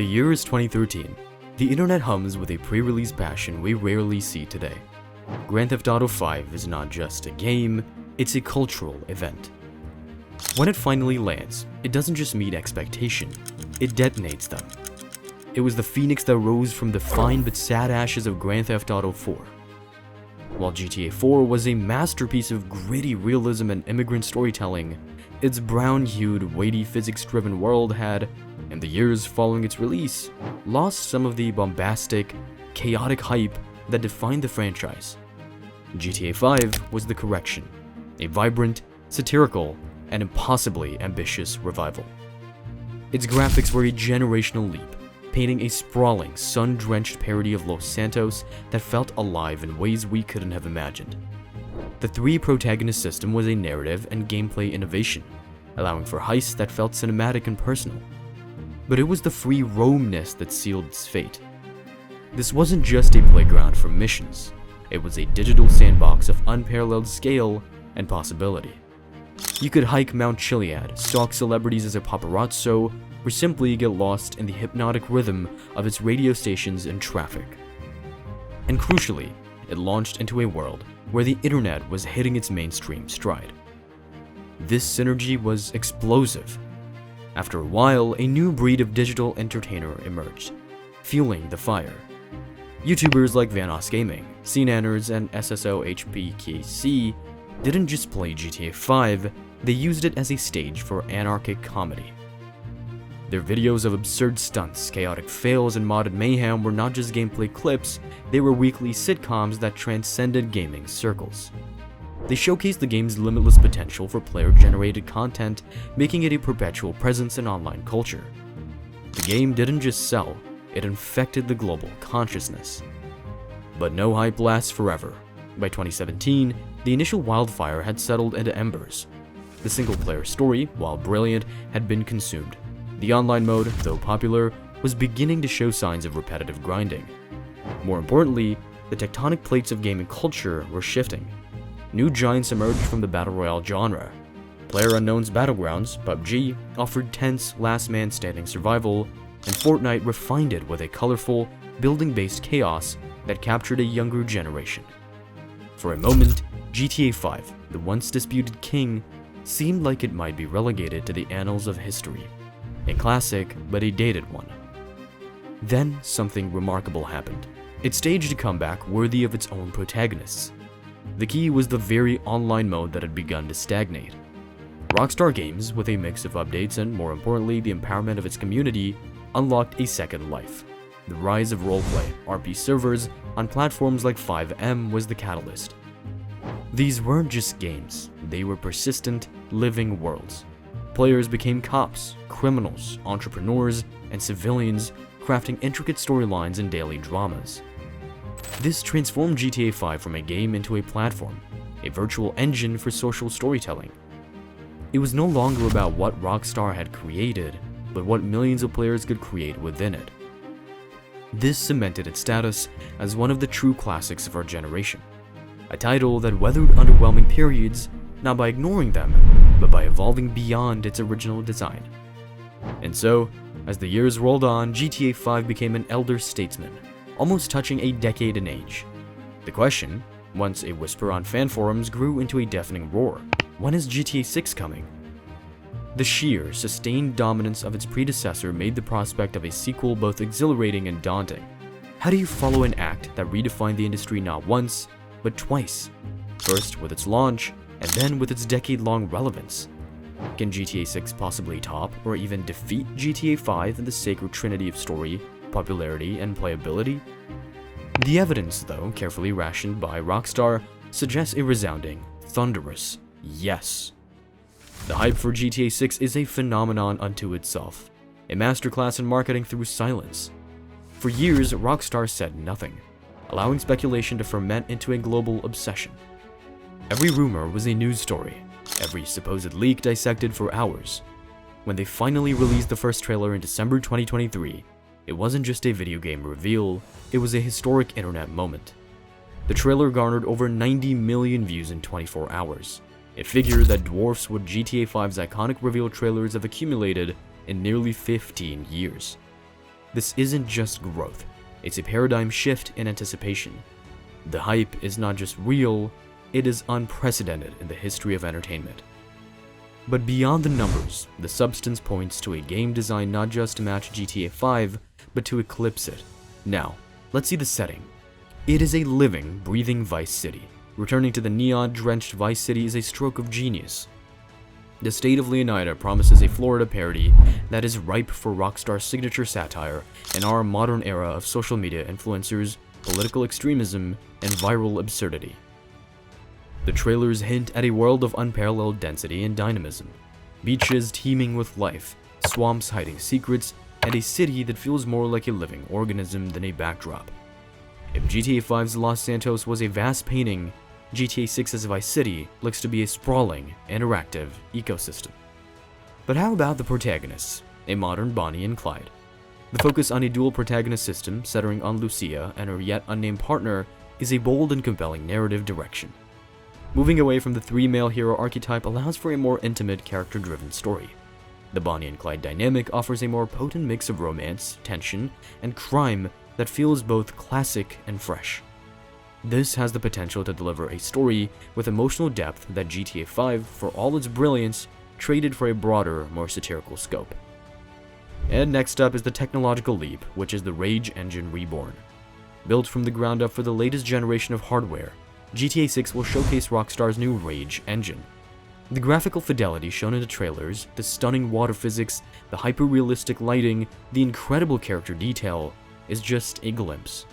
The year is 2013. The internet hums with a pre-release passion we rarely see today. Grand Theft Auto 5 is not just a game, it's a cultural event. When it finally lands, it doesn't just meet expectation, it detonates them. It was the phoenix that rose from the fine but sad ashes of Grand Theft Auto 4. While GTA 4 was a masterpiece of gritty realism and immigrant storytelling, its brown-hued, weighty physics-driven world had, in the years following its release, lost some of the bombastic, chaotic hype that defined the franchise. GTA 5 was the correction, a vibrant, satirical, and impossibly ambitious revival. Its graphics were a generational leap, painting a sprawling, sun-drenched parody of Los Santos that felt alive in ways we couldn't have imagined. The three-protagonist system was a narrative and gameplay innovation, allowing for heists that felt cinematic and personal. But it was the free roamness that sealed its fate. This wasn't just a playground for missions, it was a digital sandbox of unparalleled scale and possibility. You could hike Mount Chiliad, stalk celebrities as a paparazzo, or simply get lost in the hypnotic rhythm of its radio stations and traffic. And crucially, it launched into a world where the internet was hitting its mainstream stride. This synergy was explosive. After a while, a new breed of digital entertainer emerged, fueling the fire. YouTubers like Vanoss Gaming, CNanners, and SSOHPKC didn't just play GTA 5, they used it as a stage for anarchic comedy. Their videos of absurd stunts, chaotic fails, and modded mayhem were not just gameplay clips, they were weekly sitcoms that transcended gaming circles. They showcased the game's limitless potential for player-generated content, making it a perpetual presence in online culture. The game didn't just sell, it infected the global consciousness. But no hype lasts forever. By 2017, the initial wildfire had settled into embers. The single-player story, while brilliant, had been consumed. The online mode, though popular, was beginning to show signs of repetitive grinding. More importantly, the tectonic plates of gaming culture were shifting. New giants emerged from the battle royale genre. PlayerUnknown's Battlegrounds, PUBG, offered tense, last-man-standing survival, and Fortnite refined it with a colorful, building-based chaos that captured a younger generation. For a moment, GTA 5, the once disputed king, seemed like it might be relegated to the annals of history. A classic, but a dated one. Then, something remarkable happened. It staged a comeback worthy of its own protagonists. The key was the very online mode that had begun to stagnate. Rockstar Games, with a mix of updates and, more importantly, the empowerment of its community, unlocked a second life. The rise of roleplay, RP servers, on platforms like 5M was the catalyst. These weren't just games, they were persistent, living worlds. Players became cops, criminals, entrepreneurs, and civilians, crafting intricate storylines and daily dramas. This transformed GTA 5 from a game into a platform, a virtual engine for social storytelling. It was no longer about what Rockstar had created, but what millions of players could create within it. This cemented its status as one of the true classics of our generation, a title that weathered underwhelming periods not by ignoring them, but by evolving beyond its original design. And so, as the years rolled on, GTA 5 became an elder statesman, almost touching a decade in age. The question, once a whisper on fan forums, grew into a deafening roar. When is GTA 6 coming? The sheer, sustained dominance of its predecessor made the prospect of a sequel both exhilarating and daunting. How do you follow an act that redefined the industry not once, but twice? First with its launch, and then with its decade-long relevance. Can GTA 6 possibly top or even defeat GTA 5 in the sacred trinity of story, popularity, and playability? The evidence, though carefully rationed by Rockstar, suggests a resounding, thunderous yes. The hype for GTA 6 is a phenomenon unto itself, a masterclass in marketing through silence. For years, Rockstar said nothing, allowing speculation to ferment into a global obsession. Every rumor was a news story, every supposed leak dissected for hours. When they finally released the first trailer in December 2023, it wasn't just a video game reveal, it was a historic internet moment. The trailer garnered over 90 million views in 24 hours, a figure that dwarfs what GTA 5's iconic reveal trailers have accumulated in nearly 15 years. This isn't just growth, it's a paradigm shift in anticipation. The hype is not just real, it is unprecedented in the history of entertainment. But beyond the numbers, the substance points to a game designed not just to match GTA 5, but to eclipse it. Now, let's see the setting. It is a living, breathing Vice City. Returning to the neon-drenched Vice City is a stroke of genius. The state of Leonida promises a Florida parody that is ripe for Rockstar's signature satire in our modern era of social media influencers, political extremism, and viral absurdity. The trailers hint at a world of unparalleled density and dynamism, beaches teeming with life, swamps hiding secrets, and a city that feels more like a living organism than a backdrop. If GTA 5's Los Santos was a vast painting, GTA 6's Vice City looks to be a sprawling, interactive ecosystem. But how about the protagonists, a modern Bonnie and Clyde? The focus on a dual protagonist system centering on Lucia and her yet unnamed partner is a bold and compelling narrative direction. Moving away from the three male hero archetype allows for a more intimate, character-driven story. The Bonnie and Clyde dynamic offers a more potent mix of romance, tension, and crime that feels both classic and fresh. This has the potential to deliver a story with emotional depth that GTA 5, for all its brilliance, traded for a broader, more satirical scope. And next up is the technological leap, which is the Rage Engine Reborn. Built from the ground up for the latest generation of hardware, GTA 6 will showcase Rockstar's new Rage Engine. The graphical fidelity shown in the trailers, the stunning water physics, the hyper-realistic lighting, the incredible character detail, is just a glimpse.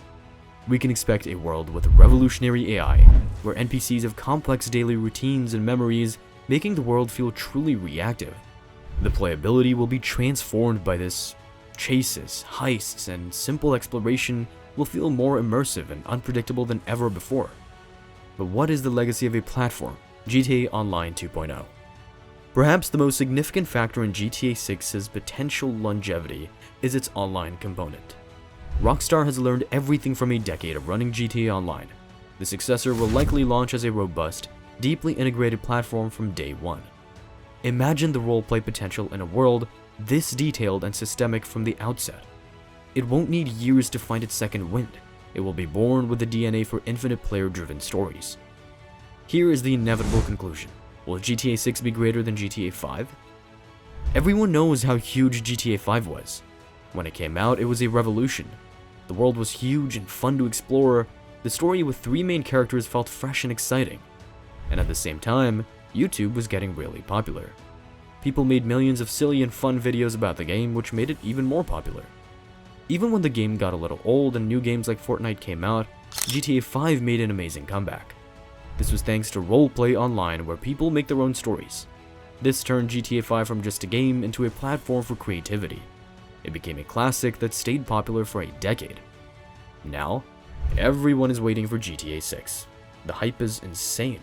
We can expect a world with revolutionary AI, where NPCs have complex daily routines and memories, making the world feel truly reactive. The playability will be transformed by this. Chases, heists, and simple exploration will feel more immersive and unpredictable than ever before. But what is the legacy of a platform, GTA Online 2.0? Perhaps the most significant factor in GTA 6's potential longevity is its online component. Rockstar has learned everything from a decade of running GTA Online. The successor will likely launch as a robust, deeply integrated platform from day one. Imagine the roleplay potential in a world this detailed and systemic from the outset. It won't need years to find its second wind. It will be born with the DNA for infinite player-driven stories. Here is the inevitable conclusion. Will GTA 6 be greater than GTA 5? Everyone knows how huge GTA 5 was. When it came out, it was a revolution. The world was huge and fun to explore. The story with three main characters felt fresh and exciting. And at the same time, YouTube was getting really popular. People made millions of silly and fun videos about the game, which made it even more popular. Even when the game got a little old and new games like Fortnite came out, GTA 5 made an amazing comeback. This was thanks to roleplay online where people make their own stories. This turned GTA 5 from just a game into a platform for creativity. It became a classic that stayed popular for a decade. Now, everyone is waiting for GTA 6. The hype is insane.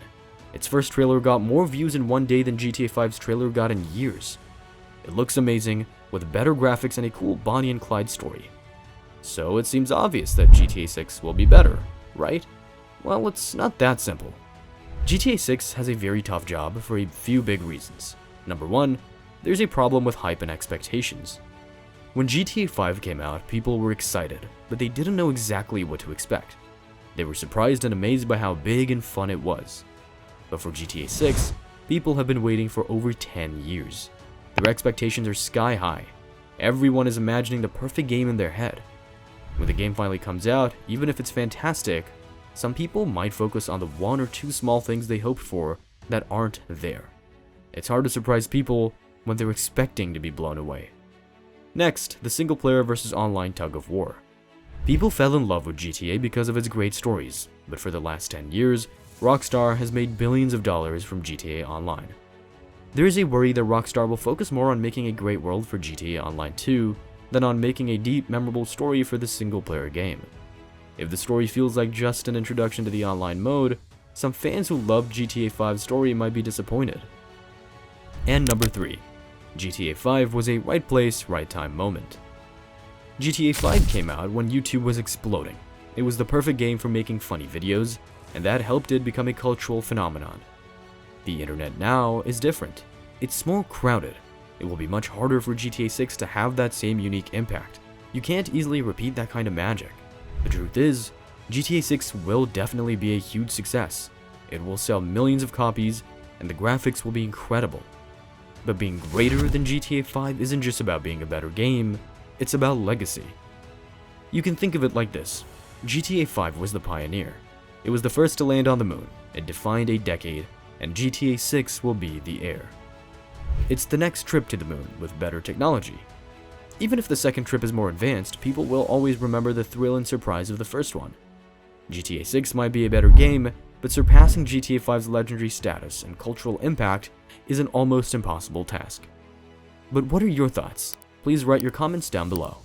Its first trailer got more views in one day than GTA 5's trailer got in years. It looks amazing, with better graphics and a cool Bonnie and Clyde story. So it seems obvious that GTA 6 will be better, right? Well, it's not that simple. GTA 6 has a very tough job for a few big reasons. Number one, there's a problem with hype and expectations. When GTA 5 came out, people were excited, but they didn't know exactly what to expect. They were surprised and amazed by how big and fun it was. But for GTA 6, people have been waiting for over 10 years. Their expectations are sky high. Everyone is imagining the perfect game in their head. When the game finally comes out, even if it's fantastic, some people might focus on the one or two small things they hoped for that aren't there. It's hard to surprise people when they're expecting to be blown away. Next, the single-player versus online tug-of-war. People fell in love with GTA because of its great stories, but for the last 10 years, Rockstar has made billions of dollars from GTA Online. There is a worry that Rockstar will focus more on making a great world for GTA Online 2 than on making a deep, memorable story for the single-player game. If the story feels like just an introduction to the online mode, some fans who loved GTA 5's story might be disappointed. And number 3. GTA 5 was a right place, right time moment. GTA 5 came out when YouTube was exploding. It was the perfect game for making funny videos, and that helped it become a cultural phenomenon. The internet now is different. It's more crowded. It will be much harder for GTA 6 to have that same unique impact. You can't easily repeat that kind of magic. The truth is, GTA 6 will definitely be a huge success. It will sell millions of copies, and the graphics will be incredible. But being greater than GTA 5 isn't just about being a better game, it's about legacy. You can think of it like this. GTA 5 was the pioneer. It was the first to land on the moon, it defined a decade, and GTA 6 will be the heir. It's the next trip to the moon with better technology. Even if the second trip is more advanced, people will always remember the thrill and surprise of the first one. GTA 6 might be a better game, but surpassing GTA 5's legendary status and cultural impact is an almost impossible task. But what are your thoughts? Please write your comments down below.